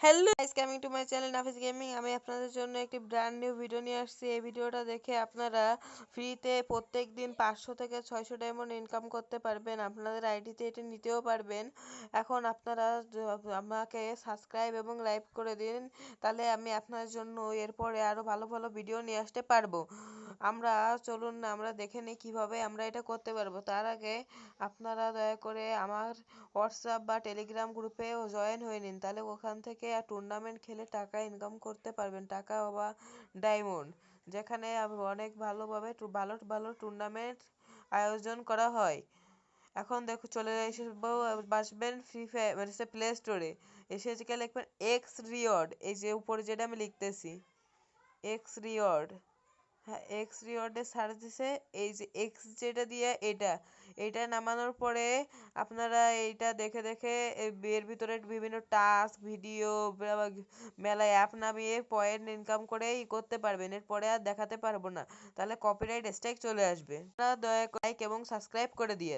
Hello guys, coming to my channel Nafis gaming. আমি আপনাদের জন্য একটি ব্র্যান্ড নিউ ভিডিও নিয়ে আসছি। এই ভিডিওটা দেখে আপনারা ফ্রিতে প্রত্যেক দিন 500 থেকে 600 ডায়মন্ড ইনকাম করতে পারবেন। আপনাদের আইডিতে এটি নিতেও পারবেন। এখন আপনারা আমাকে সাবস্ক্রাইব এবং লাইক করে দিন, তাহলে আমি আপনার জন্য এরপরে আরও ভালো ভালো ভিডিও নিয়ে আসতে পারবো। চলুন না আমরা দেখে নিই কীভাবে আমরা এটা করতে পারবো। তার আগে আপনারা দয়া করে আমার হোয়াটসঅ্যাপ বা টেলিগ্রাম গ্রুপেও জয়েন হয়ে নিন, তাহলে ওখান থেকে টুর্নামেন্ট খেলে টাকা ইনকাম করতে পারবেন, টাকা বা ডায়মন্ড, যেখানে অনেক ভালোভাবে ভালো ভালো টুর্নামেন্ট আয়োজন করা হয়। এখন দেখো চলে আসবেন ফ্রি ফায়ার মানে প্লে স্টোরে, এসে লিখবেন এক্স রিওয়ার্ড, এই যে উপরে যেটা আমি লিখতেছি এক্স রিওয়ার্ড। হ্যাঁ, এক্স রিওয়ার্ডে সার্চ দিছে, এই যে এক্স যেটা দিয়ে এটা নামানোর পরে আপনারা এইটা দেখে দেখে এর ভিতরে বিভিন্ন টাস্ক ভিডিও মেলা অ্যাপ নামিয়ে পয়েন্ট ইনকাম করে করতে পারবেন। এরপরে আর দেখাতে পারবো না, তাহলে কপিরাইট স্ট্রাইক চলে আসবে। আপনারা দয়া করে লাইক এবং সাবস্ক্রাইব করে দিয়ে